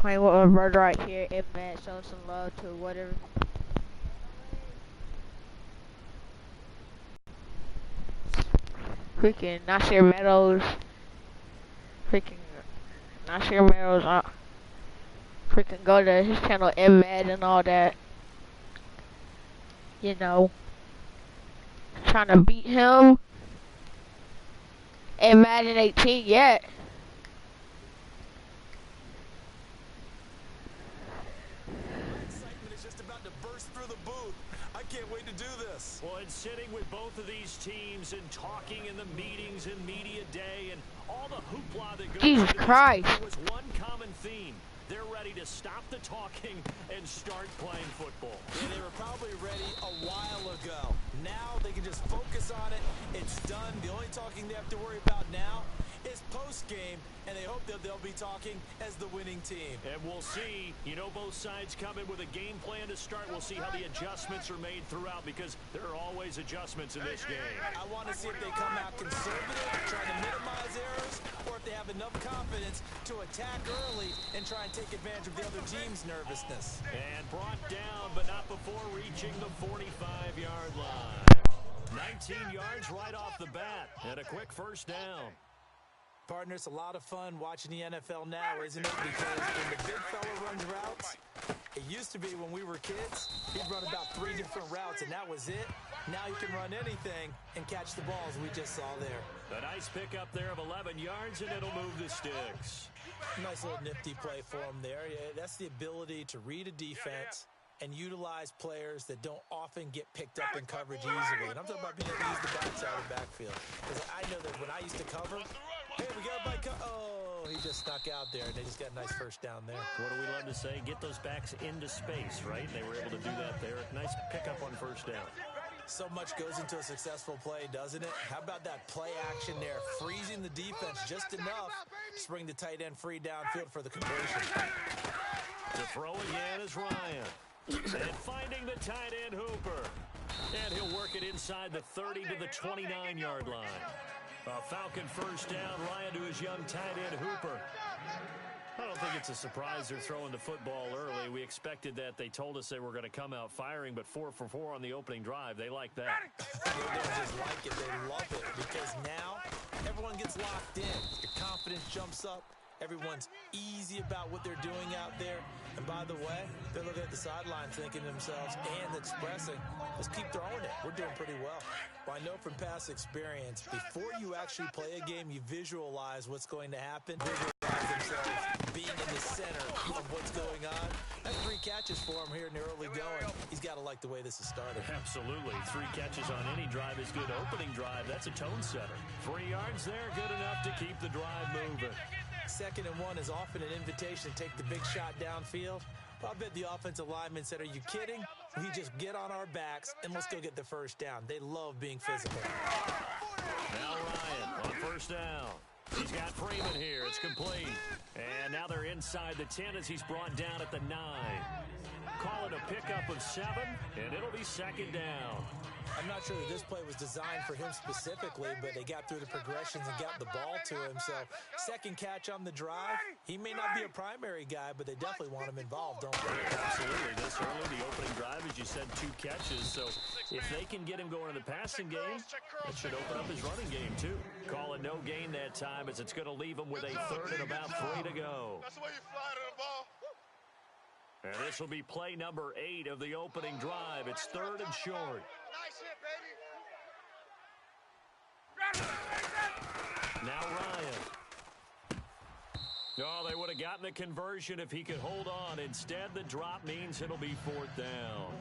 playing with my brother right here, and Matt showing some love to whatever. Freaking Nasir Meadows. Freaking Nasir Meadows. Freaking go to his channel, Mad and all that. You know, trying to beat him. And Madden 18 yet. Excitement is just about to burst through the booth. I can't wait to do this. Well, and sitting with both of these teams and talking in the meetings and media day and all the hoopla that goes Jesus Christ. There was one common theme. They're ready to stop the talking and start playing football. Yeah, they were probably ready a while ago. Now they can just focus on it. It's done. The only talking they have to worry about now is post-game, and they hope that they'll be talking as the winning team. And we'll see. You know, both sides come in with a game plan to start. We'll see how the adjustments are made throughout, because there are always adjustments in this game. I want to see if they come out conservative, trying to minimize errors, or if they have enough confidence to attack early and try and take advantage of the other team's nervousness. And brought down, but not before reaching the 45-yard line. 19 yards right off the bat, and a quick first down. Partner, it's a lot of fun watching the NFL now, isn't it? Because when the big fella runs routes, it used to be when we were kids, he'd run about 3 different routes, and that was it. Now he can run anything and catch the balls we just saw there. A nice pickup there of 11 yards, and it'll move the sticks. Nice little nifty play for him there. Yeah, that's the ability to read a defense and utilize players that don't often get picked up in coverage easily. And I'm talking about being able to use the backside of the backfield. Because I know that when I used to cover, hey, we got my oh, he just snuck out there, and they just got a nice first down there. What do we love to say? Get those backs into space, right? They were able to do that there. Nice pickup on first down. So much goes into a successful play, doesn't it? How about that play action there? Freezing the defense just enough to bring the tight end free downfield for the conversion. To throw again is Ryan. And finding the tight end Hooper. And he'll work it inside the 30 to the 29-yard line. A Falcon first down, Ryan to his young tight end Hooper. I don't think it's a surprise they're throwing the football early. We expected that. They told us they were going to come out firing, but 4 for 4 on the opening drive. They like that. They don't just like it, they love it, because now everyone gets locked in. Your confidence jumps up. Everyone's easy about what they're doing out there. And by the way, they're looking at the sideline thinking to themselves and expressing, let's keep throwing it. We're doing pretty well. Well, I know from past experience, before you actually play a game, you visualize what's going to happen. Visualize themselves being in the center of what's going on. That's 3 catches for him here in the early going. He's got to like the way this is started. Absolutely. 3 catches on any drive is good. Opening drive, that's a tone setter. 3 yards there, good enough to keep the drive moving. 2nd and 1 is often an invitation to take the big shot downfield. Well, I bet the offensive lineman said, are you kidding? We just get on our backs and let's go get the first down. They love being physical. Now Ryan on first down. He's got Freeman here. It's complete. And now they're inside the 10 as he's brought down at the 9. Call it a pickup of 7, and it'll be 2nd down. I'm not sure that this play was designed for him specifically, but they got through the progressions and got the ball to him. So 2nd catch on the drive. He may not be a primary guy, but they definitely want him involved, don't they? Absolutely. This early, the opening drive, as you said, 2 catches. So if they can get him going in the passing game, that should open up his running game, too. Call it no gain that time, as it's going to leave him with a 3rd and about 3 to go. That's the way you fly to the ball. And this will be play number 8 of the opening drive. It's 3rd and short. Nice hit, baby. Now Ryan. Oh, they would have gotten the conversion if he could hold on. Instead, the drop means it'll be 4th down.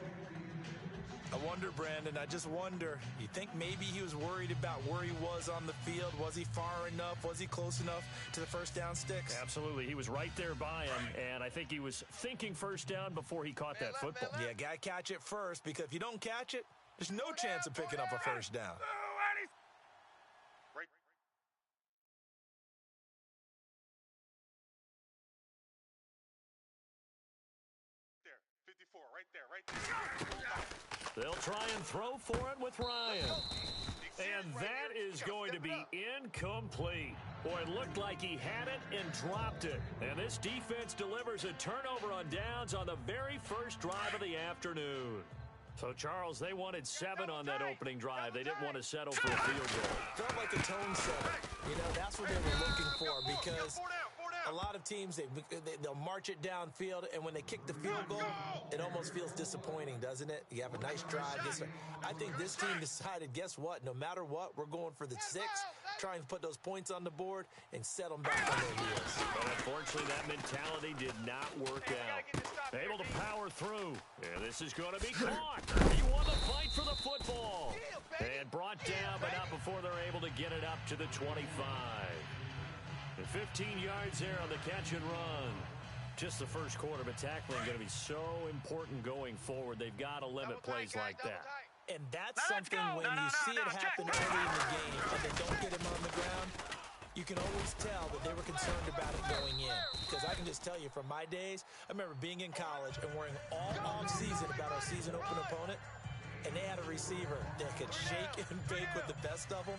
I wonder, Brandon, I just wonder, you think maybe he was worried about where he was on the field? Was he far enough? Was he close enough to the first down sticks? Absolutely. He was right there by him, and I think he was thinking first down before he caught that football. Yeah, got to catch it first, because if you don't catch it, there's no chance of picking up a first down. Right there. They'll try and throw for it with Ryan. And that is is going to be incomplete. Boy, it looked like he had it and dropped it. And this defense delivers a turnover on downs on the very first drive of the afternoon. So, Charles, they wanted 7 on that opening drive. They didn't want to settle for a field goal. Felt like a tone setter. You know, that's what they were looking for, because a lot of teams, they'll march it downfield, and when they kick the field goal, it almost feels disappointing, doesn't it? You have a nice drive. I think this team decided, guess what? No matter what, we're going for the 6, trying to put those points on the board and set them back on their heels. But unfortunately, that mentality did not work out. Able to power through. And this is going to be caught. He won the fight for the football. And brought down, but not before they're able to get it up to the 25. And 15 yards there on the catch and run. Just the first quarter, but tackling going to be so important going forward. They've got to limit plays like that. And that's something when you see it happen early in the game and they don't get him on the ground, you can always tell that they were concerned about it going in. Because I can just tell you from my days, I remember being in college and worrying all off-season about our season open opponent, and they had a receiver that could shake and bake with the best of them.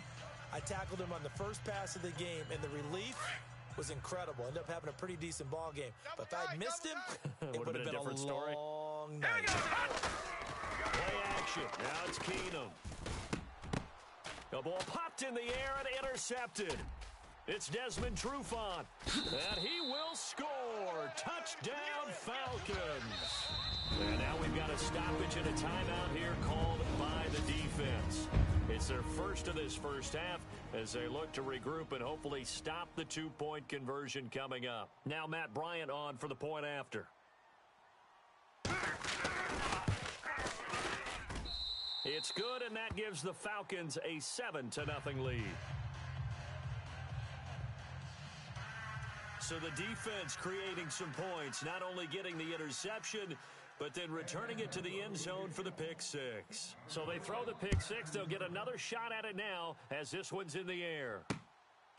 I tackled him on the first pass of the game, and the relief was incredible. Ended up having a pretty decent ball game. But if I'd missed him, it would have been a different story. long night. Play action. Now it's Keenum. The ball popped in the air and intercepted. It's Desmond Trufant, and he will score. Touchdown, Falcons. And now we've got a stoppage and a timeout here called by the defense. It's their first of this first half as they look to regroup and hopefully stop the two-point conversion coming up. Now Matt Bryant on for the point after. It's good, and that gives the Falcons a 7-0 lead. So the defense creating some points, not only getting the interception, but then returning it to the end zone for the pick 6. So they throw the pick 6. They'll get another shot at it now as this one's in the air.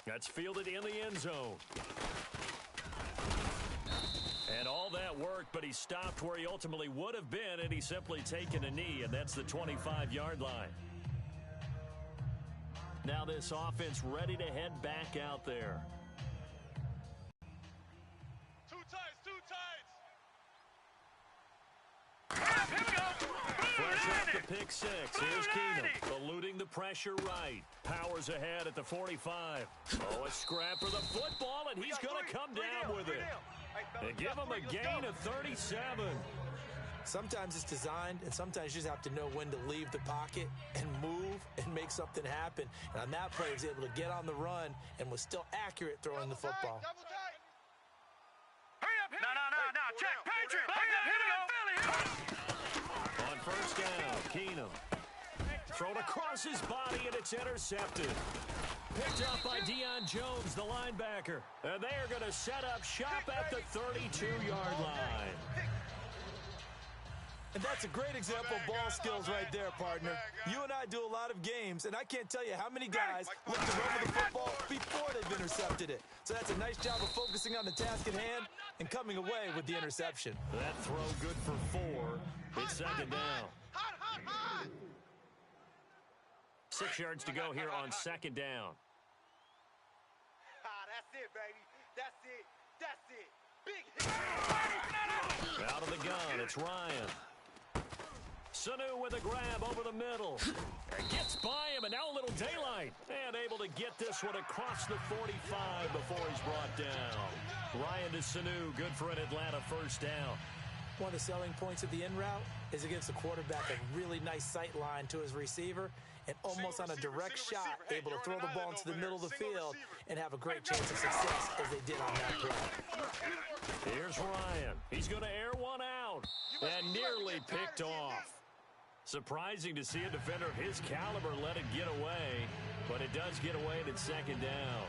That's fielded in the end zone. And all that worked, but he stopped where he ultimately would have been, and he's simply taken a knee, and that's the 25-yard line. Now this offense ready to head back out there. Fresh off the pick 6. Here's Keenum, eluding the pressure right. Powers ahead at the 45. Oh, a scrap for the football, and he's going to come down with it. And give him a gain of 37. Sometimes it's designed, and sometimes you just have to know when to leave the pocket and move and make something happen. And on that play, he was able to get on the run and was still accurate throwing the football. No, check, Patriot, back up, hit him, Philly. On first down, Keenum. Thrown across his body, and it's intercepted. Picked up by Deion Jones, the linebacker. And they are going to set up shop at the 32-yard line. And that's a great example of ball skills right there, partner. You and I do a lot of games, and I can't tell you how many guys look to run with the football before they've intercepted it. So that's a nice job of focusing on the task at hand and coming away with the interception. That throw good for 4. It's second down. 6 yards to go here on second down. That's it, baby. That's it. Big hit. Out of the gun, it's Ryan. Sanu with a grab over the middle. And gets by him, and now a little daylight. And able to get this one across the 45 before he's brought down. Ryan to Sanu, good for an Atlanta first down. One of the selling points of the in route is it gives the quarterback a really nice sight line to his receiver, and almost on a direct shot, able to throw the ball into the middle of the field and have a great chance of success as they did on that play. Here's Ryan. He's going to air one out and nearly picked off. Surprising to see a defender of his caliber let it get away, but it does get away and it's second down.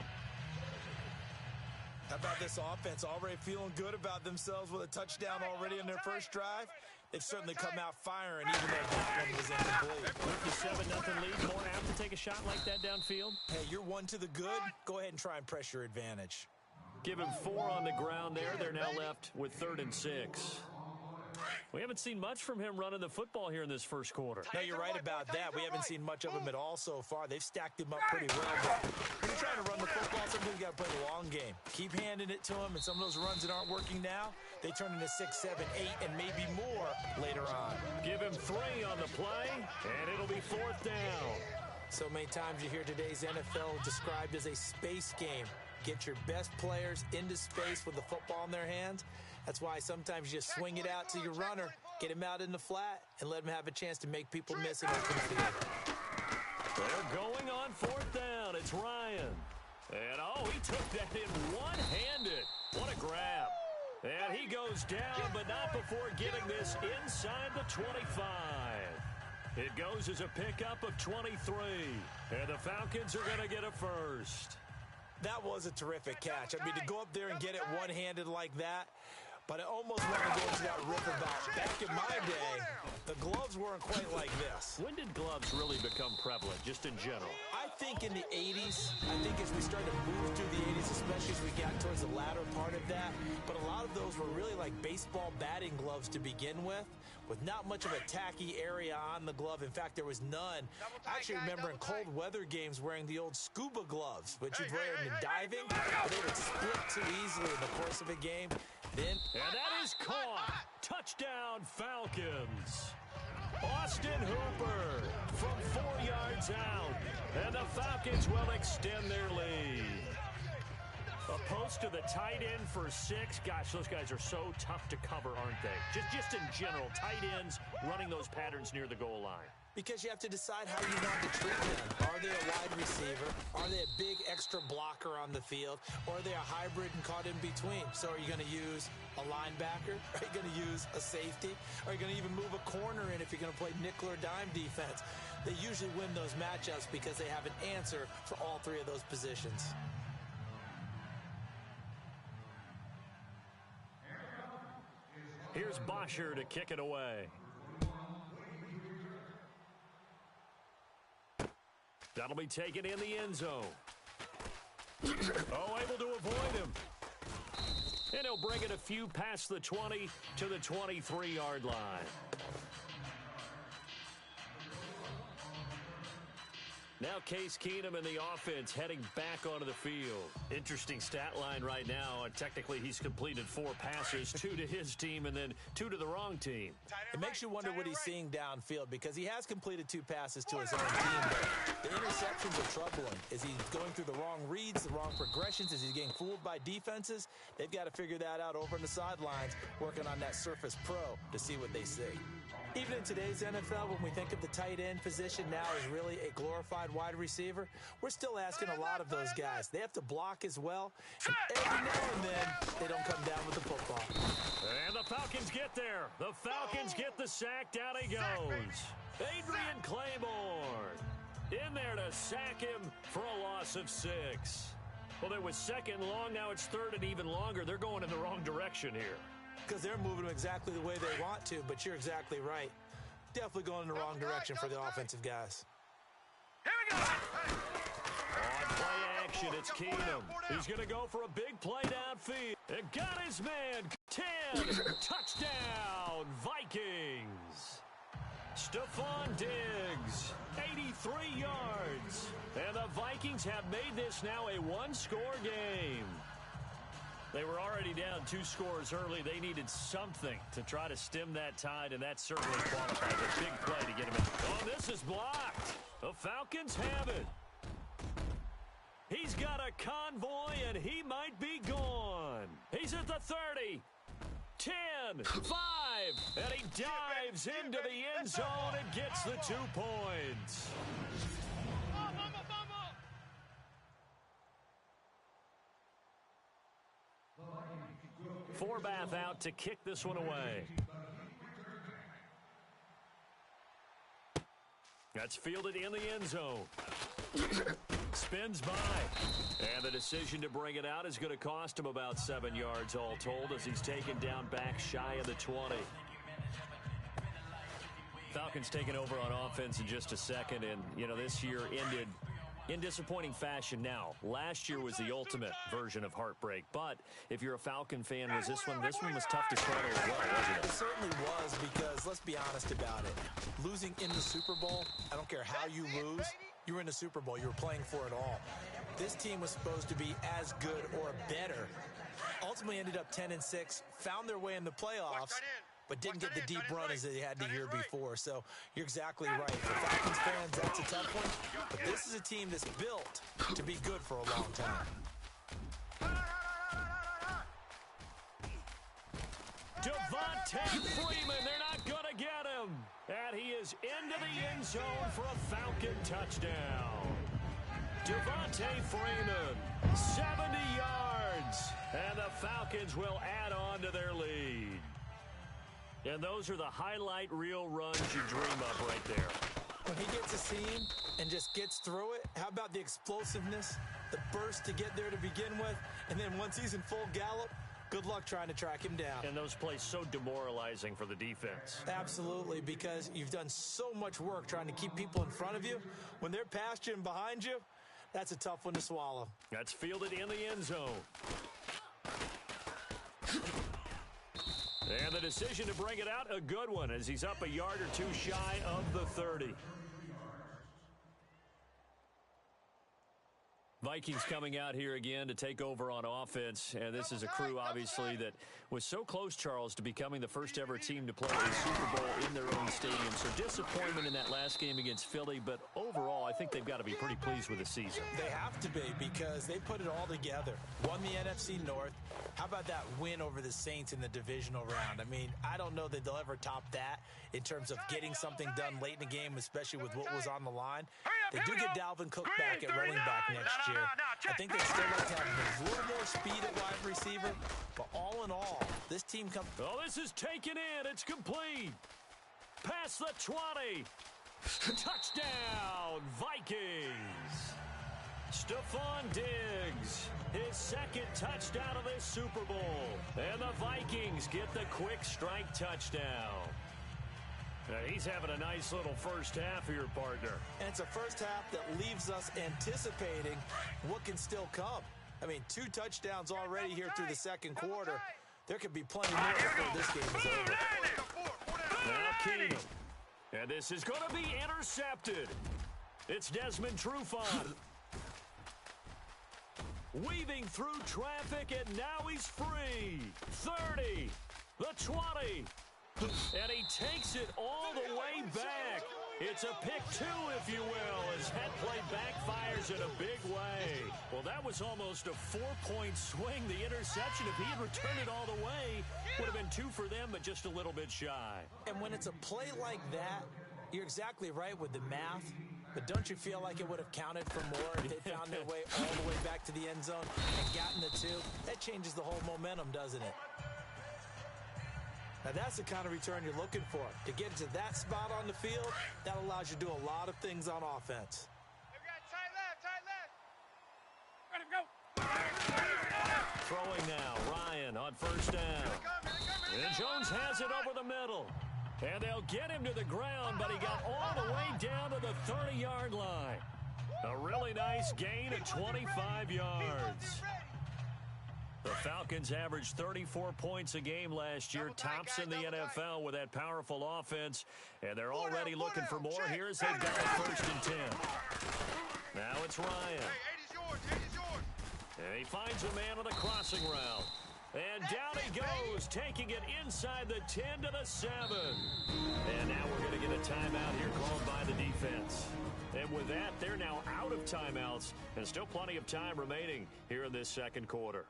How about this offense already feeling good about themselves with a touchdown already in their first drive? They've certainly come out firing even though that one was incomplete. With the 7-0 lead, more apt to take a shot like that downfield? Hey, you're one to the good. Go ahead and try and press your advantage. Give him 4 on the ground there. They're now left with 3rd and 6. We haven't seen much from him running the football here in this first quarter. No, you're right about that. We haven't seen much of him at all so far. They've stacked him up pretty well. But when you're trying to run the football, sometimes you got to play the long game. Keep handing it to him, and some of those runs that aren't working now, they turn into 6, 7, 8, and maybe more later on. Give him 3 on the play, and it'll be 4th down. So many times you hear today's NFL described as a space game. Get your best players into space with the football in their hands. That's why sometimes you just swing it out to your runner, get him out in the flat, and let him have a chance to make people miss an open field. They're going on 4th down. It's Ryan. And, oh, he took that in one-handed. What a grab. And he goes down, but not before getting this inside the 25. It goes as a pickup of 23. And the Falcons are going to get a first. That was a terrific catch. I mean, to go up there and get it one-handed like that, but I almost want to go into that riff about back in my day, the gloves weren't quite like this. When did gloves really become prevalent, just in general? I think in the 80s. I think as we started to move through the 80s, especially as we got towards the latter part of that. But a lot of those were really like baseball batting gloves to begin with not much of a tacky area on the glove. In fact, there was none. I actually remember in cold weather games wearing the old scuba gloves, which you'd wear in diving. They would split too easily in the course of a game. And that is caught. Touchdown, Falcons. Austin Hooper from 4 yards out. And the Falcons will extend their lead. A post to the tight end for 6. Gosh, those guys are so tough to cover, aren't they? Just in general, tight ends running those patterns near the goal line. Because you have to decide how you want to treat them. Are they a wide receiver? Are they a big extra blocker on the field? Or are they a hybrid and caught in between? So are you going to use a linebacker? Are you going to use a safety? Are you going to even move a corner in if you're going to play nickel or dime defense? They usually win those matchups because they have an answer for all 3 of those positions. Here's Bosher to kick it away. That'll be taken in the end zone. Oh, able to avoid him. And he'll bring it a few past the 20 to the 23-yard line. Now Case Keenum and the offense heading back onto the field. Interesting stat line right now. Technically, he's completed 4 passes, 2 to his team and then 2 to the wrong team. It makes you wonder what he's seeing downfield because he has completed 2 passes to his own team. But the interceptions are troubling. Is he going through the wrong reads, the wrong progressions? Is he getting fooled by defenses? They've got to figure that out over on the sidelines, working on that Surface Pro to see what they see. Even in today's NFL, when we think of the tight end position now as really a glorified wide receiver, we're still asking a lot of those guys. They have to block as well. And every now and then, they don't come down with the football. And the Falcons get there. The Falcons get the sack. Down he goes. Adrian Claiborne in there to sack him for a loss of 6. Well, there was 2nd and long. Now it's 3rd and even longer. They're going in the wrong direction here. Because they're moving them exactly the way they want to, but you're exactly right. Definitely going in the wrong direction for the offensive guys. Here we go. On play action, it's Keenum. He's going to go for a big play downfield. And got his man. 10. Touchdown, Vikings. Stephon Diggs, 83 yards. And the Vikings have made this now a 1-score game. They were already down 2 scores early. They needed something to try to stem that tide, and that certainly qualified. A big play to get him in. Oh, this is blocked. The Falcons have it. He's got a convoy, and he might be gone. He's at the 30. 10, 5, and he dives into the end zone and gets the 2 points. Forbath out to kick this one away. That's fielded in the end zone. Spins by. And the decision to bring it out is going to cost him about 7 yards all told as he's taken down back shy of the 20. Falcons taking over on offense in just a second. And, you know, this year ended In disappointing fashion now. Last year was the ultimate version of heartbreak, but if you're a Falcon fan, was this one was tough to swallow as well, wasn't it? It certainly was, because let's be honest about it. Losing in the Super Bowl, I don't care how you lose, you were in the Super Bowl. You were playing for it all. This team was supposed to be as good or better. Ultimately ended up 10-6, found their way in the playoffs, but didn't get the deep run as they had the year before. So you're exactly right. For Falcons fans, that's a tough one. But this is a team that's built to be good for a long time. Devontae Freeman, they're not going to get him. And he is into the end zone for a Falcon touchdown. Devontae Freeman, 70 yards. And the Falcons will add on to their lead. And those are the highlight reel runs you dream of right there. When he gets a seam and just gets through it, how about the explosiveness, the burst to get there to begin with, and then once he's in full gallop, good luck trying to track him down. And those plays so demoralizing for the defense. Absolutely, because you've done so much work trying to keep people in front of you. When they're past you and behind you, that's a tough one to swallow. That's fielded in the end zone. And the decision to bring it out, a good one, as he's up a yard or two shy of the 30. Vikings coming out here again to take over on offense, and this is a crew, obviously, that was so close, Charles, to becoming the first ever team to play a Super Bowl in their own stadium. So disappointment in that last game against Philly, but overall, I think they've got to be pretty pleased with the season. They have to be, because they put it all together. Won the NFC North. How about that win over the Saints in the divisional round? I mean, I don't know that they'll ever top that in terms of getting something done late in the game, especially with what was on the line. They do get Dalvin Cook back at running back next year. I think they still like to have a little more speed at wide receiver, but all in all, this team comes... Oh, this is taken in. It's complete. Past the 20. Touchdown, Vikings. Stephon Diggs, his second touchdown of this Super Bowl. And the Vikings get the quick strike touchdown. He's having a nice little first half here, partner. And it's a first half that leaves us anticipating what can still come. I mean, 2 touchdowns already here through the second quarter. There could be plenty more before this game is over. Now Keenum. And this is going to be intercepted. It's Desmond Trufant. Weaving through traffic, and now he's free. 30, the 20. And he takes it all the way back. It's a pick 2, if you will, as that play backfires in a big way. Well, that was almost a 4-point swing. The interception, if he had returned it all the way, would have been 2 for them, but just a little bit shy. And when it's a play like that, you're exactly right with the math. But don't you feel like it would have counted for more if they found their way all the way back to the end zone and gotten the 2? That changes the whole momentum, doesn't it? Now, that's the kind of return you're looking for. To get to that spot on the field, that allows you to do a lot of things on offense. Let him go. Throwing now, Ryan on first down. And Jones has it over the middle. And they'll get him to the ground, but he got all the way down to the 30-yard line. A really nice gain of 25 yards. The Falcons averaged 34 points a game last year, tops in the NFL with that powerful offense, and they're already looking for more here as they've got it 1st and 10. Now it's Ryan. And he finds a man on the crossing route. And down he goes, taking it inside the 10 to the 7. And now we're going to get a timeout here called by the defense. And with that, they're now out of timeouts, and still plenty of time remaining here in this second quarter.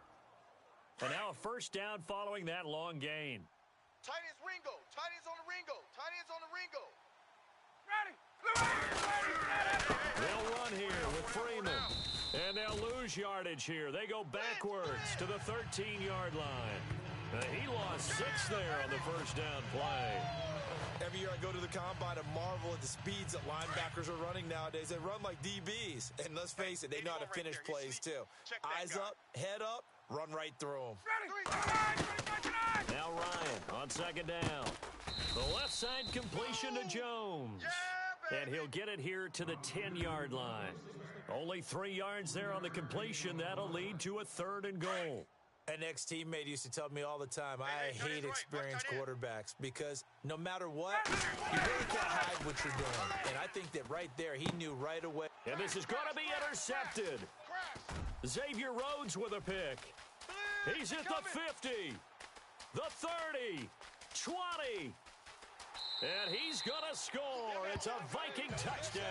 And now a first down following that long gain. Tight ends Ringo. Tight ends on the Ringo. Tight ends on the Ringo. They'll run here with Freeman. And they'll lose yardage here. They go backwards to the 13-yard line. He lost 6 there on the first down play. Every year I go to the combine and marvel at the speeds that linebackers are running nowadays. They run like DBs. And let's face it, they know how to finish plays too. Eyes up, head up, run right through them. Now Ryan on second down. The left side completion to Jones. And he'll get it here to the 10-yard line. Only 3 yards there on the completion. That'll lead to a 3rd and goal. An ex-teammate used to tell me all the time, I hate experienced quarterbacks because no matter what, you really can't hide what you're doing. And I think that right there, he knew right away. And this is going to be intercepted. Xavier Rhodes with a pick. He's at the 50, the 30, 20. And he's going to score. It's a Viking touchdown.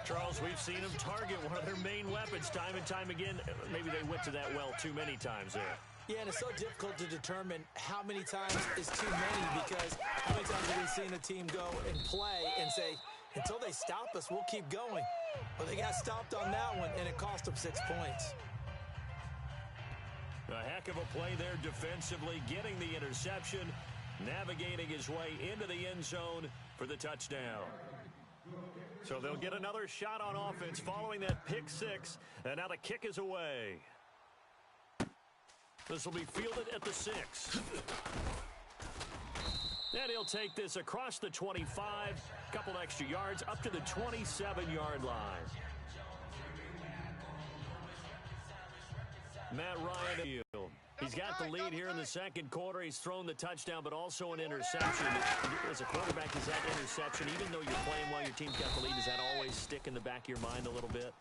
Charles, we've seen them target one of their main weapons time and time again. Maybe they went to that well too many times there. Yeah, and it's so difficult to determine how many times is too many because how many times have we seen a team go and play and say, until they stop us, we'll keep going. Well, they got stopped on that one, and it cost them 6 points. A heck of a play there defensively, getting the interception, navigating his way into the end zone for the touchdown. So they'll get another shot on offense following that pick 6, and now the kick is away. This will be fielded at the 6. And he'll take this across the 25, couple extra yards, up to the 27-yard line. Matt Ryan. He's got the lead here in the second quarter. He's thrown the touchdown, but also an interception. As a quarterback, is that interception, even though you're playing while your team's got the lead, does that always stick in the back of your mind a little bit?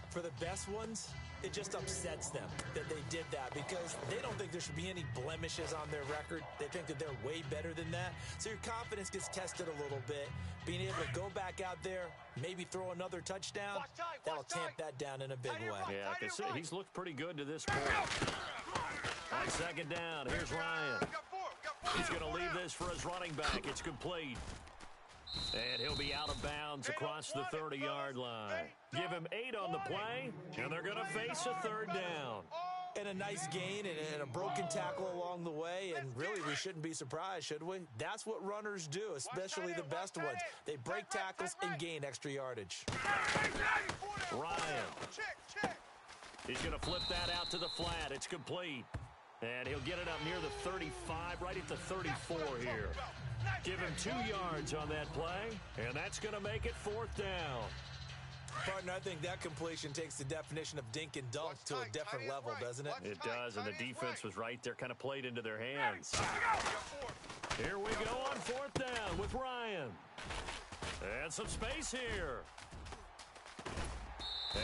For the best ones, it just upsets them that they did that because they don't think there should be any blemishes on their record. They think that they're way better than that. So your confidence gets tested a little bit. Being able to go back out there, maybe throw another touchdown, that'll tamp that down in a big way. Yeah, I can see he's looked pretty good to this point. On second down, here's Ryan. He's going to leave this for his running back. It's complete. And he'll be out of bounds across the 30-yard line. Give him 8 on the play, and they're going to face a 3rd down. And a nice gain and a broken tackle along the way, and really we shouldn't be surprised, should we? That's what runners do, especially the best ones. They break tackles and gain extra yardage. Ryan. He's going to flip that out to the flat. It's complete. And he'll get it up near the 35, right at the 34 here. Give him 2 yards on that play, and that's going to make it 4th down. Partner, I think that completion takes the definition of dink and dunk to a different level, doesn't it? It does, and the defense was right there, kind of played into their hands. Here we go on 4th down with Ryan. And some space here.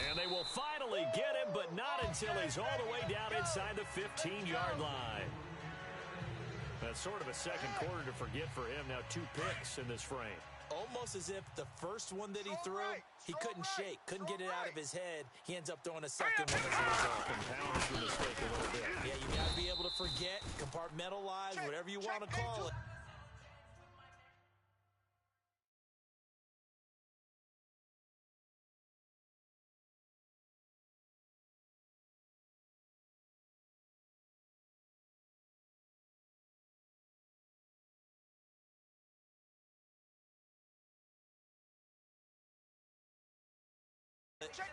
And they will finally get him, but not until he's all the way down inside the 15-yard line. That's sort of a second quarter to forget for him. Now 2 picks in this frame. Almost as if the first one that he threw, he couldn't shake, couldn't get it out of his head. He ends up throwing a second one as a result. Compounds the mistake a little bit. Yeah, you got to be able to forget, compartmentalize, whatever you want to call it.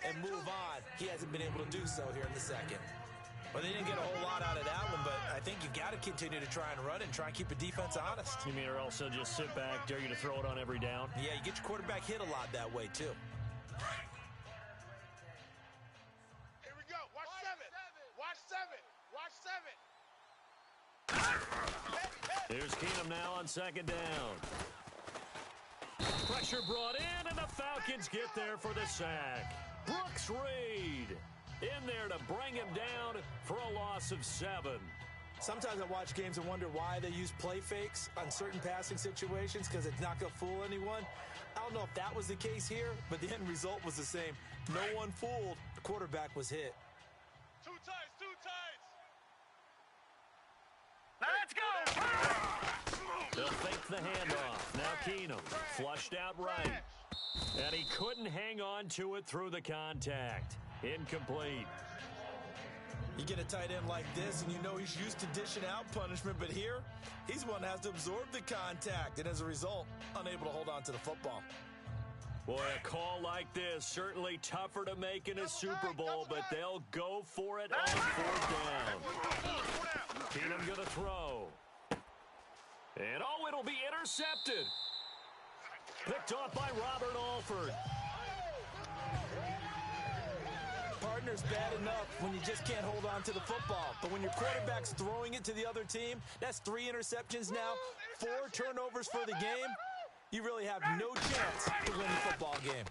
And move on. He hasn't been able to do so here in the second. Well, they didn't get a whole lot out of that one, but I think you got to continue to try and run and try and keep the defense honest. You mean or also just sit back, dare you to throw it on every down? Yeah, you get your quarterback hit a lot that way, too. Here we go. Watch 7. Watch 7. Here's Keenum now on second down. Pressure brought in, and the Falcons get there for the sack. Brooks Reed in there to bring him down for a loss of 7. Sometimes I watch games and wonder why they use play fakes on certain passing situations because it's not going to fool anyone. I don't know if that was the case here, but the end result was the same. No one fooled. The quarterback was hit. 2 tights, 2 tights. Let's go! They'll fake the handoff. Now Keenum flushed out right. And he couldn't hang on to it through the contact. Incomplete. You get a tight end like this, and you know he's used to dishing out punishment, but here, he's one that has to absorb the contact, and as a result, unable to hold on to the football. Boy, a call like this, certainly tougher to make in a Super Bowl, but they'll go for it on 4th down. Keenum going to throw. And, oh, it'll be intercepted. Picked off by Robert Alford. Partner's bad enough when you just can't hold on to the football. But when your quarterback's throwing it to the other team, that's 3 interceptions now, 4 turnovers for the game. You really have no chance to win the football game.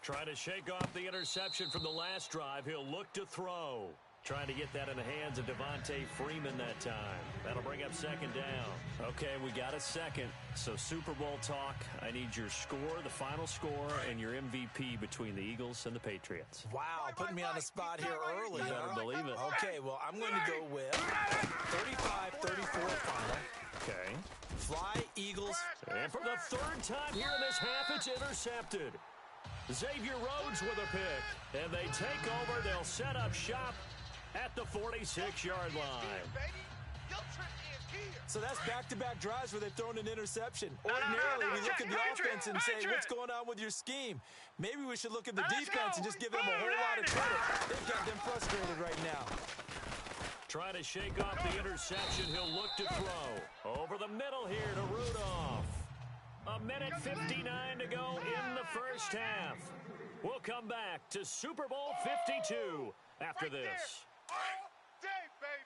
Trying to shake off the interception from the last drive. He'll look to throw. Trying to get that in the hands of Devontae Freeman that time. That'll bring up second down. Okay, we got a second. So Super Bowl talk. I need your score, the final score, and your MVP between the Eagles and the Patriots. Wow, putting me on the spot here early. You better believe it. Okay, well, I'm going to go with 35-34 final. Okay. Fly, Eagles. And for the 3rd time here in this half, it's intercepted. Xavier Rhodes with a pick. And they take over. They'll set up shop at the 46-yard line. So that's back-to-back drives where they've thrown an interception. Ordinarily, we look at the offense and say, what's going on with your scheme? Maybe we should look at the defense and just give them a whole lot of credit. They've got them frustrated right now. Trying to shake off the interception. He'll look to throw. Over the middle here to Rudolph. 1:59 to go in the first half. We'll come back to Super Bowl 52 after this.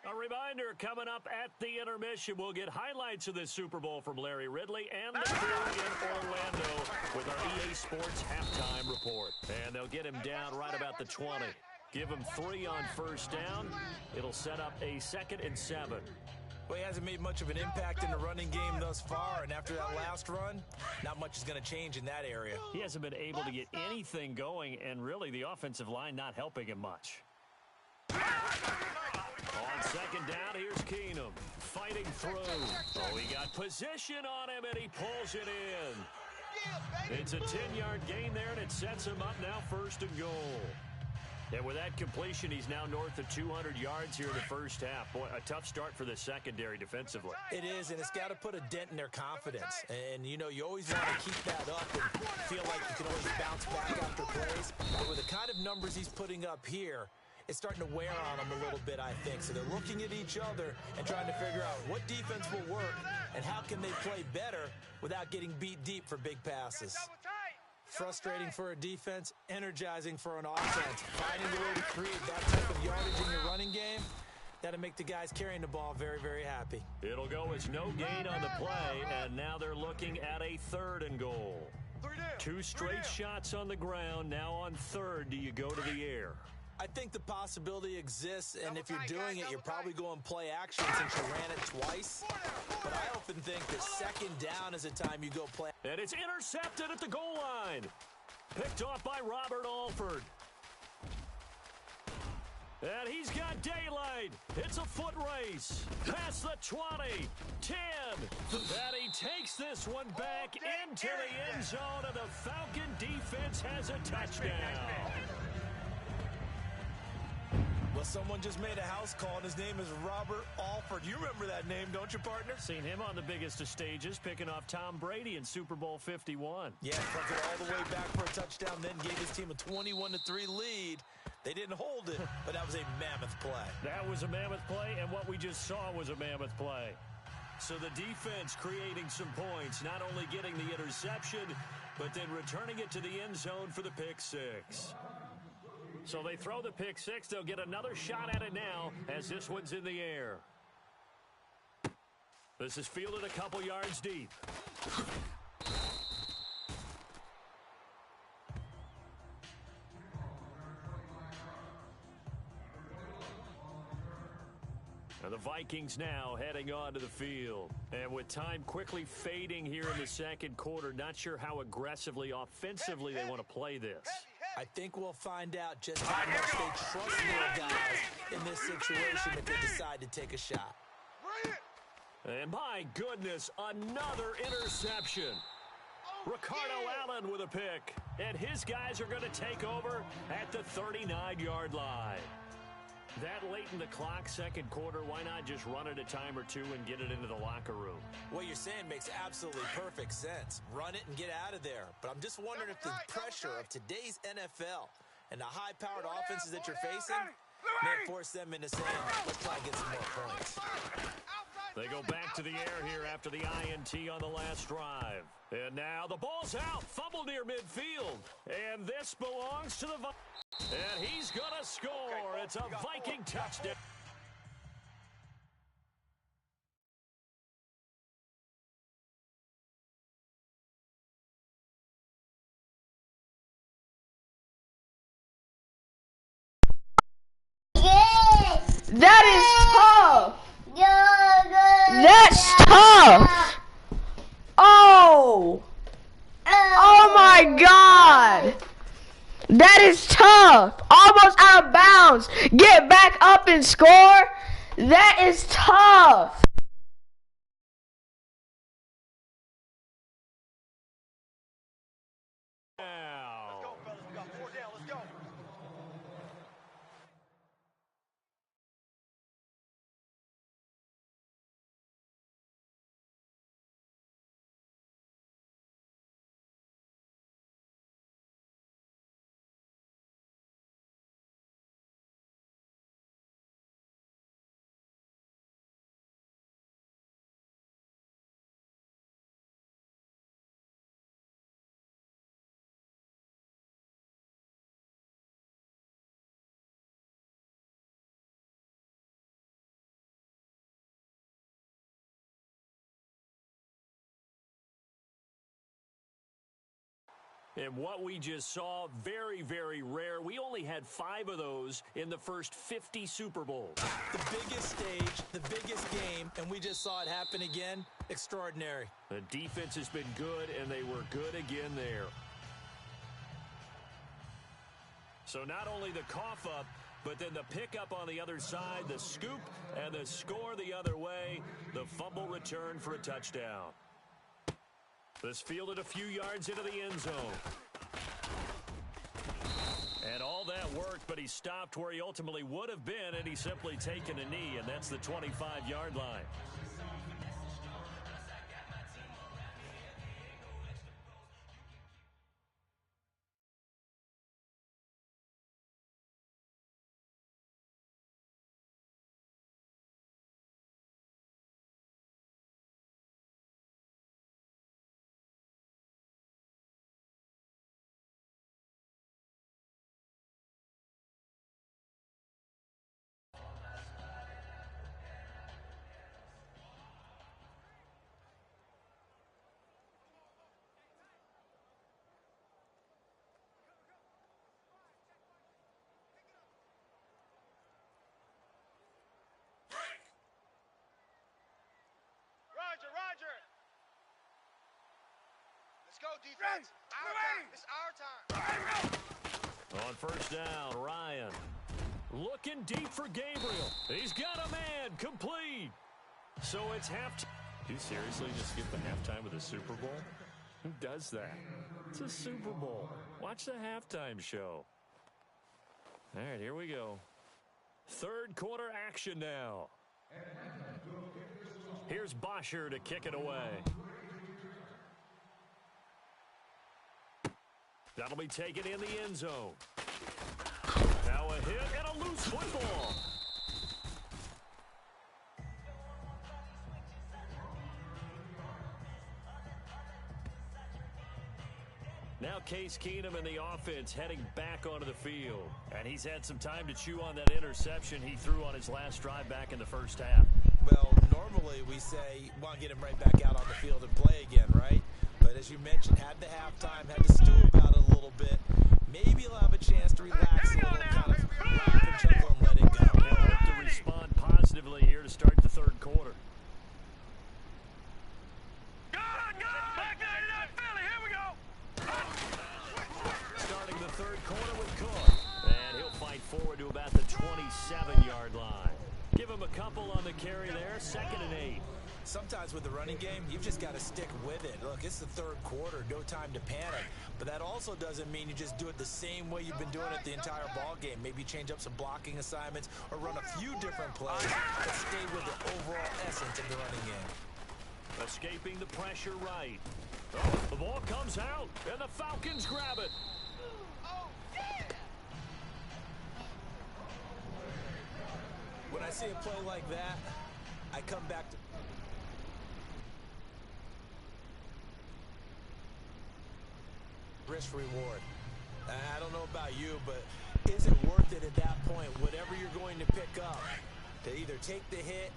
A reminder, coming up at the intermission, we'll get highlights of this Super Bowl from Larry Ridley and the crew in Orlando with our EA Sports halftime report. And they'll get him down right about the 20. Give him 3 on first down. It'll set up a 2nd and 7. Well, he hasn't made much of an impact in the running game thus far, and after that last run, not much is going to change in that area. He hasn't been able to get anything going, and really the offensive line not helping him much. On second down, here's Keenum fighting through. Oh, he got position on him, and he pulls it in. It's a 10-yard gain there, and it sets him up now 1st and goal. And with that completion, he's now north of 200 yards here in the first half. Boy, a tough start for the secondary defensively. It is, and it's got to put a dent in their confidence. And, you know, you always want to keep that up and feel like you can always bounce back after plays. But with the kind of numbers he's putting up here, it's starting to wear on them a little bit, I think. So they're looking at each other and trying to figure out what defense will work and how can they play better without getting beat deep for big passes. Frustrating for a defense, energizing for an offense. Finding a way to create that type of yardage in your running game, that'll make the guys carrying the ball very, very happy. It'll go as no gain on the play, and now they're looking at a 3rd and goal. 2 straight shots on the ground. Now on 3rd, do you go to the air? I think the possibility exists, and if you're doing it, you're probably going play action since you ran it twice. But I often think that 2nd down is a time you go play. And it's intercepted at the goal line. Picked off by Robert Alford. And he's got daylight. It's a foot race. Past the 20, 10. And he takes this one back into the end zone, and the Falcon defense has a touchdown. Well, someone just made a house call, and his name is Robert Alford. You remember that name, don't you, partner? Seen him on the biggest of stages, picking off Tom Brady in Super Bowl 51. Yeah, punted all the way back for a touchdown, then gave his team a 21-3 lead. They didn't hold it, but that was a mammoth play. That was a mammoth play, and what we just saw was a mammoth play. So the defense creating some points, not only getting the interception, but then returning it to the end zone for the pick 6. So they throw the pick 6. They'll get another shot at it now as this one's in the air. This is fielded a couple yards deep. And the Vikings now heading onto the field. And with time quickly fading here in the second quarter, not sure how aggressively, offensively they want to play this. I think we'll find out just how much they trust their guys in this situation if they decide to take a shot. And my goodness, another interception. Ricardo Allen with a pick. And his guys are going to take over at the 39-yard line. That late in the clock, second quarter, why not just run it a time or two and get it into the locker room? What you're saying makes absolutely perfect sense. Run it and get out of there. But I'm just wondering if the pressure of today's NFL and the high-powered offenses that you're facing may force them into saying, let's try and get some more points. They go back to the air here after the INT on the last drive. And now the ball's out. Fumble near midfield. And this belongs to the Vikings. And he's going to score. It's a Viking touchdown. That is tough. That's tough. Oh. Oh my God. That is tough. Almost out of bounds. Get back up and score. That is tough. Let's go, fellas. We got 4 down. Let's go. And what we just saw, very, very rare. We only had 5 of those in the first 50 Super Bowls. The biggest stage, the biggest game, and we just saw it happen again. Extraordinary. The defense has been good, and they were good again there. So not only the cough up, but then the pickup on the other side, the scoop, and the score the other way. The fumble return for a touchdown. This fielded a few yards into the end zone. And all that worked, but he stopped where he ultimately would have been, and he's simply taken a knee, and that's the 25-yard line. Roger. Let's go, defense. Our time. It's our time. On first down, Ryan. Looking deep for Gabriel. He's got a man. Complete. So it's halftime. Do you seriously just skip the halftime of the Super Bowl? Who does that? It's a Super Bowl. Watch the halftime show. All right, here we go. Third quarter action now. Here's Bosher to kick it away. That'll be taken in the end zone. Now a hit and a loose football. Now Case Keenum and the offense heading back onto the field. And he's had some time to chew on that interception he threw on his last drive back in the first half. Well, normally we say, want to get him right back out on the field and play again, right? But as you mentioned, had the halftime, had to stew about it a little bit. Maybe he'll have a chance to relax a little, kind of laugh and chuckle and let it go. He'll hope to respond positively here to start the third quarter. Back 99 Philly, here we go. Starting the third quarter with Cook. And he'll fight forward to about the 27-yard line. Give him a couple on the carry there, 2nd and 8. Sometimes with the running game, you've just got to stick with it. Look, it's the third quarter, no time to panic. But that also doesn't mean you just do it the same way you've been doing it the entire ball game. Maybe change up some blocking assignments or run a few different plays, but stay with the overall essence of the running game. Escaping the pressure right. Oh, the ball comes out, and the Falcons grab it. When I see a play like that, I come back to risk reward. I don't know about you, but is it worth it at that point, whatever you're going to pick up, to either take the hit,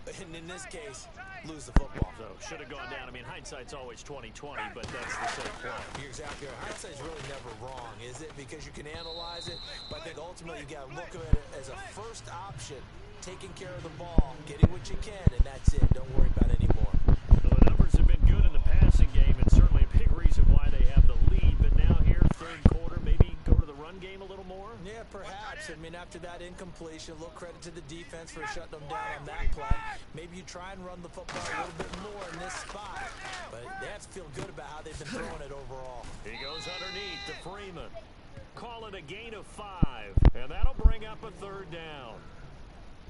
and in this case, lose the football? So, should have gone down. I mean, hindsight's always 20/20, but that's the same play. You're exactly right. Hindsight's really never wrong, is it? Because you can analyze it, but I think ultimately you got to look at it as a first option, taking care of the ball, getting what you can, and that's it. Don't worry about it anymore. Well, the numbers have been good in the passing game, and certainly a big reason why they have the lead. But now here, third quarter, maybe go to the run game a little more? Yeah, perhaps. I mean, after that incompletion, a little credit to the defense for shutting them down on that play. Maybe you try and run the football a little bit more in this spot. But they have to feel good about how they've been throwing it overall. He goes underneath to Freeman. Call it a gain of 5, and that'll bring up a third down.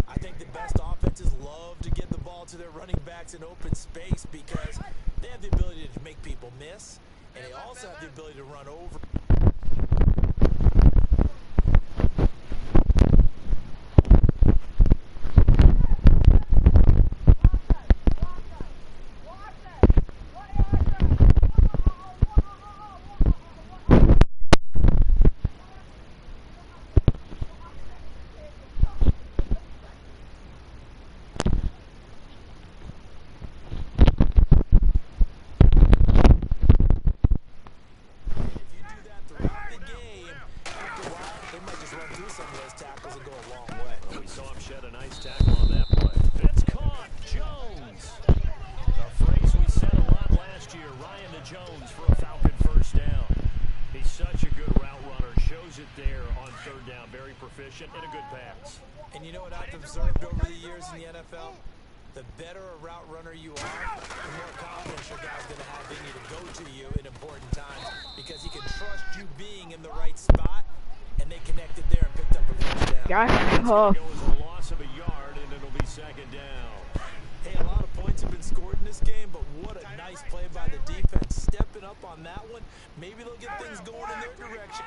I think the best offenses love to get the ball to their running backs in open space because they have the ability to make people miss, and they also have the ability to run over. And a good pass. And you know what I've observed over the years in the NFL? The better a route runner you are, the more confidence your guy's going to have in you to go to you in important times because he can trust you being in the right spot, and they connected there and picked up a first down. It's going to go as a loss of a yard, and it'll be second down. Hey, a lot of points have been scored in this game, but what a nice play by the defense. Stepping up on that one, maybe they'll get things going in their direction.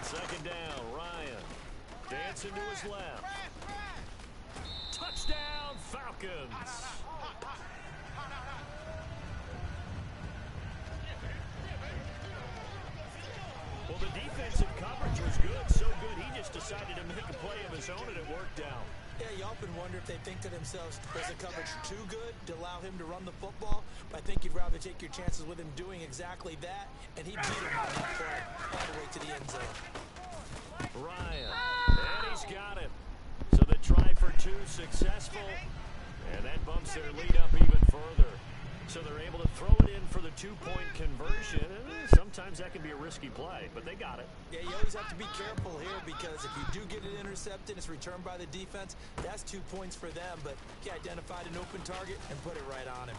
Second down, Ryan. Dancing to his left. Touchdown, Falcons. Well, the defensive coverage was good, so good he just decided to make a play of his own, and it worked out. Yeah, you often wonder if they think to themselves, was the coverage too good to allow him to run the football? But I think you'd rather take your chances with him doing exactly that, and he beat him on that play all the way to the end zone. Ryan, and he's got it. So the try for 2 successful, and that bumps their lead up even further. So they're able to throw it in for the 2-point conversion. Sometimes that can be a risky play, but they got it. Yeah, you always have to be careful here because if you do get it intercepted, it's returned by the defense. That's 2 points for them, but he identified an open target and put it right on him.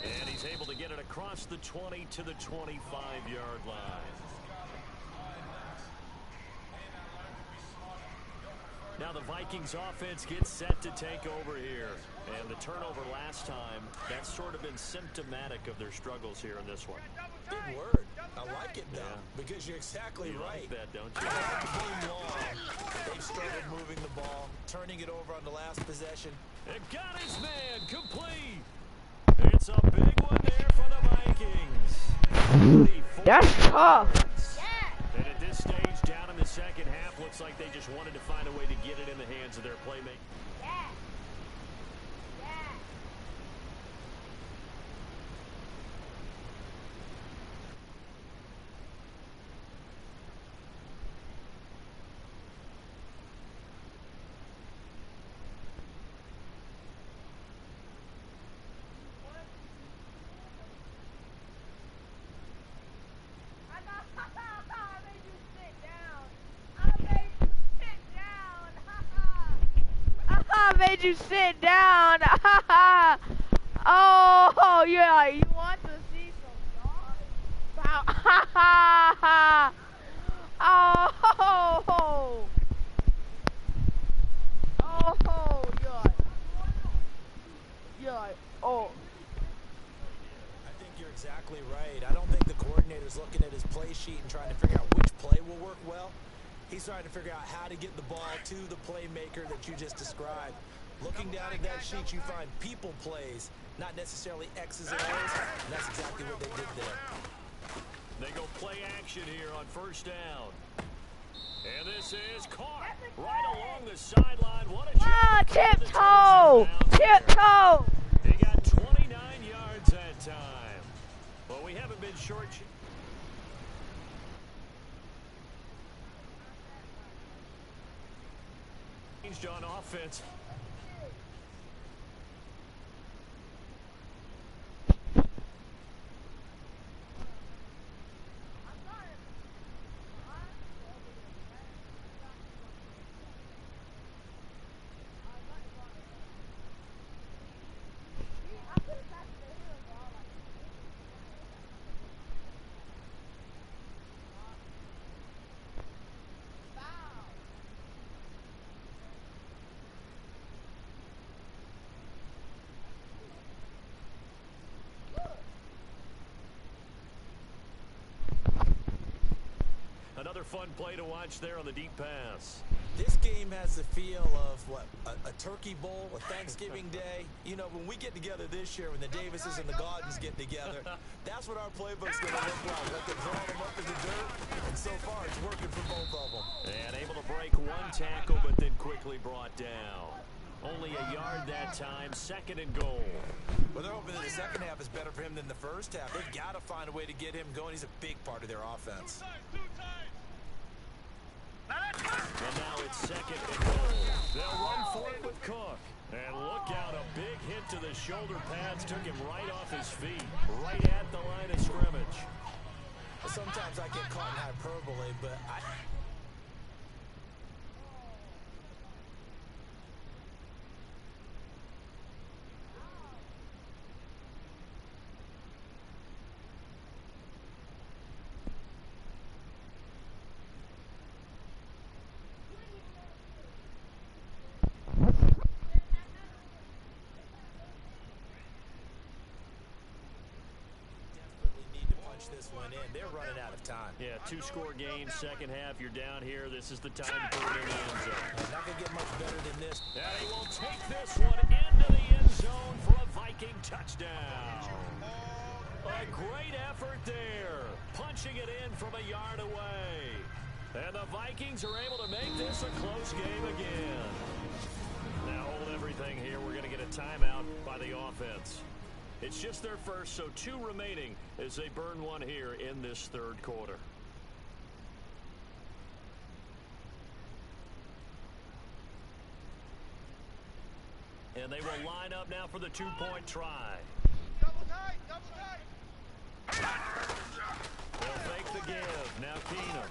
And he's able to get it across the 20 to the 25-yard line. Now the Vikings offense gets set to take over here. And the turnover last time, that's sort of been symptomatic of their struggles here in this one. Big word. I like it, though, because you're exactly right. Like that, don't you? Game long, they've struggled moving the ball, turning it over on the last possession. And got his man complete. It's a big one there for the Vikings. That's tough. And at this stage, down in the second half, looks like they just wanted to find a way to get it in the hands of their playmaker. Made you sit down. Oh, yeah, you want to see some dogs? Oh, yeah, oh. I think you're exactly right. I don't think the coordinator's looking at his play sheet and trying to figure out which play will work well. He's trying to figure out how to get the ball to the playmaker that you just described. Looking down at that sheet, you find people plays, not necessarily X's and O's, and that's exactly what they did there. They go play action here on first down. And this is caught right along the sideline. What a job. Tiptoe! Tiptoe! He got 29 yards that time. Well, we haven't been short. Changed on offense. Another fun play to watch there on the deep pass. This game has the feel of, what, a turkey bowl, a Thanksgiving day. You know, when we get together this year, when the Davises and the Gaudens get together, that's what our playbook's going to look like. Like they're throwing them up in the dirt, and so far it's working for both of them. And able to break one tackle, but then quickly brought down. Only a yard that time, 2nd and goal. Well, they're hoping that the second half is better for him than the first half. They've got to find a way to get him going. He's a big part of their offense. And now it's 2nd and goal. They'll run for it with Cook. And look out, a big hit to the shoulder pads took him right off his feet, right at the line of scrimmage. Well, sometimes I get caught in hyperbole, but this one in. They're running out of time. Yeah, 2-score game, second half. You're down here. This is the time to put it in the end zone. Not going to get much better than this. And he will take this one into the end zone for a Viking touchdown. A great effort there. Punching it in from a yard away. And the Vikings are able to make this a close game again. Now hold everything here. We're going to get a timeout by the offense. It's just their first, so 2 remaining as they burn one here in this third quarter. And they will line up now for the 2-point try. Double tight, double tight. They'll fake the give. Now Keenum.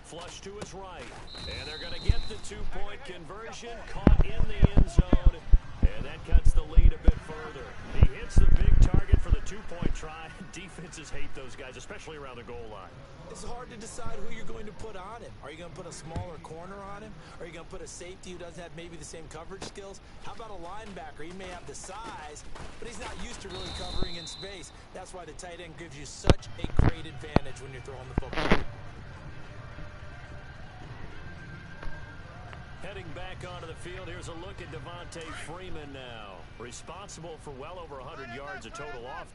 Flush to his right. And they're going to get the 2-point conversion. Caught in the end zone. And that cuts the lead a bit further. He hits the big target for the 2-point try. Defenses hate those guys, especially around the goal line. It's hard to decide who you're going to put on him. Are you going to put a smaller corner on him? Are you going to put a safety who doesn't have maybe the same coverage skills? How about a linebacker? He may have the size, but he's not used to really covering in space. That's why the tight end gives you such a great advantage when you're throwing the football. Heading back onto the field, here's a look at Devontae Freeman now. Responsible for well over 100 yards of total off.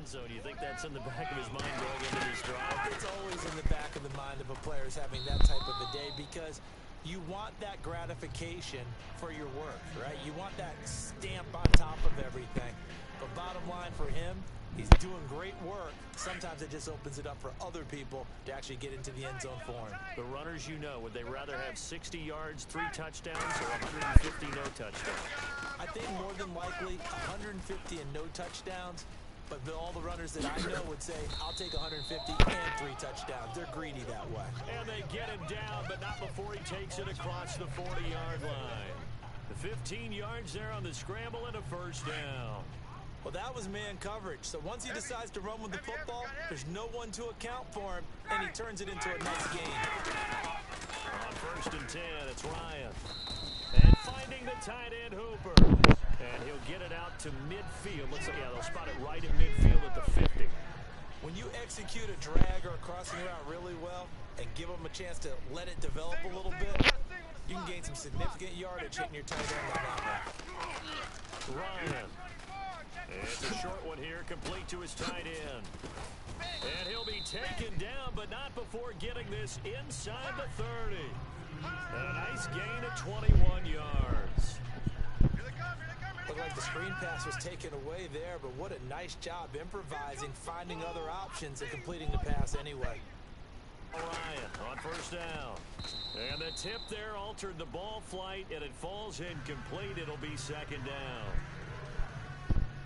Zone. You think that's in the back of his mind going into this drive? It's always in the back of the mind of a player having that type of a day because you want that gratification for your work, right? You want that stamp on top of everything. But bottom line for him, he's doing great work. Sometimes it just opens it up for other people to actually get into the end zone for him. The runners, you know, would they rather have 60 yards, 3 touchdowns, or 150 no touchdowns? I think more than likely 150 and no touchdowns. But all the runners that I know would say, I'll take 150 and 3 touchdowns. They're greedy that way. And they get him down, but not before he takes it across the 40-yard line. The 15 yards there on the scramble and a first down. Well, that was man coverage. So once he decides to run with the football, there's no one to account for him, and he turns it into a nice gain. On 1st and 10, it's Ryan. And finding the tight end Hooper. And he'll get it out to midfield. Looks like, yeah, they'll spot it right at midfield at the 50. When you execute a drag or a crossing route really well and give them a chance to let it develop a little bit, you can gain some significant yardage hitting your tight end on that one. Ryan. It's a short one here, complete to his tight end. And he'll be taken down, but not before getting this inside the 30. And a nice gain of 21 yards. Looked like the screen pass was taken away there, but what a nice job improvising, finding other options, and completing the pass anyway. Ryan on 1st down. And the tip there altered the ball flight, and it falls incomplete. It'll be 2nd down.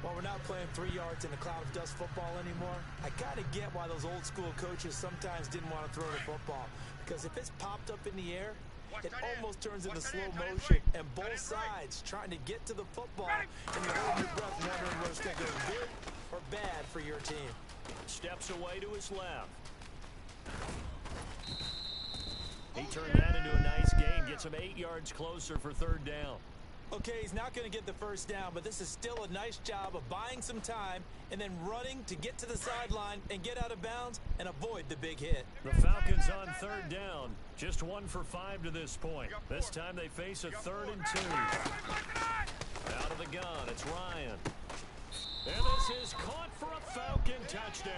Well, we're not playing 3 yards in a cloud of dust football anymore. I kind of get why those old school coaches sometimes didn't want to throw the football. Because if it's popped up in the air, it almost turns into slow motion, and both sides trying to get to the football, and you're holding your breath wondering whether it's going to go good or bad for your team. Steps away to his left. He turned that into a nice gain, gets him 8 yards closer for 3rd down. Okay, he's not going to get the first down, but this is still a nice job of buying some time and then running to get to the sideline and get out of bounds and avoid the big hit. The Falcons on 3rd down. Just 1 for 5 to this point. This time they face a 3rd and 2. Out of the gun, it's Ryan. And this is caught for a Falcon touchdown.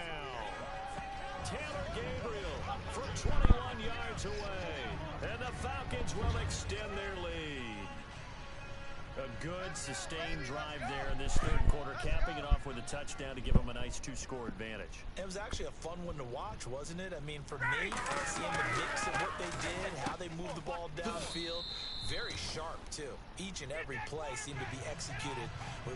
Taylor Gabriel for 21 yards away. And the Falcons will extend their lead. A good, sustained drive there in this 3rd quarter, capping it off with a touchdown to give them a nice 2-score advantage. It was actually a fun one to watch, wasn't it? I mean, for me, seeing the mix of what they did, how they moved the ball downfield, very sharp, too. Each and every play seemed to be executed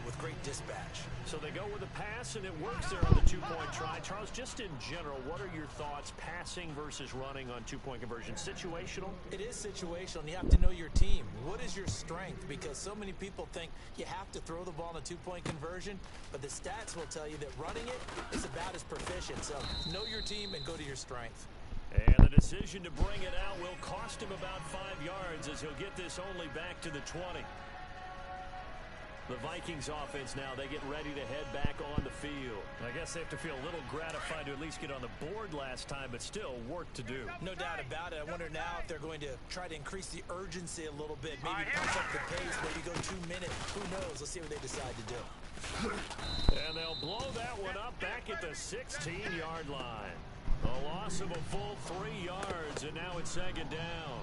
with great dispatch. So they go with a pass, and it works there on the 2-point try. Charles, just in general, what are your thoughts passing versus running on 2-point conversion? Situational? It is situational, and you have to know your team. What is your strength? Because so many people think you have to throw the ball in a 2-point conversion, but the stats will tell you that running it is about as proficient. So know your team and go to your strength. And the decision to bring it out will cost him about 5 yards as he'll get this only back to the 20. The Vikings offense now, they get ready to head back on the field. I guess they have to feel a little gratified to at least get on the board last time, but still work to do. No doubt about it. I wonder now if they're going to try to increase the urgency a little bit, maybe pump up the pace, maybe go 2 minutes. Who knows? Let's see what they decide to do. And they'll blow that one up back at the 16-yard line. A loss of a full 3 yards, and now it's 2nd down.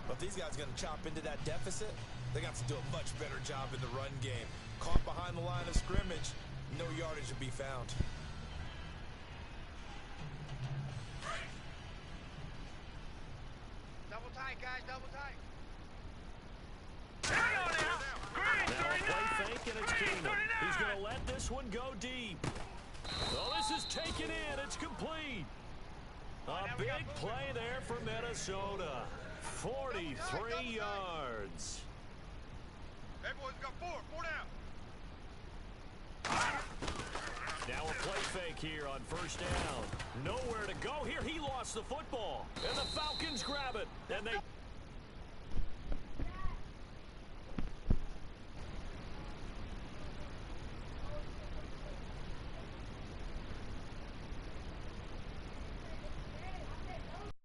But if these guys are going to chop into that deficit, they got to do a much better job in the run game. Caught behind the line of scrimmage, no yardage to be found. Double tight, guys, double tight. Now a play fake, and it's Keenum. He's going to let this one go deep. Oh, this is taken in. It's complete. A big play there for Minnesota. 43 yards. Hey, boys, got 4 down. Now a play fake here on 1st down. Nowhere to go here. He lost the football. And the Falcons grab it. And they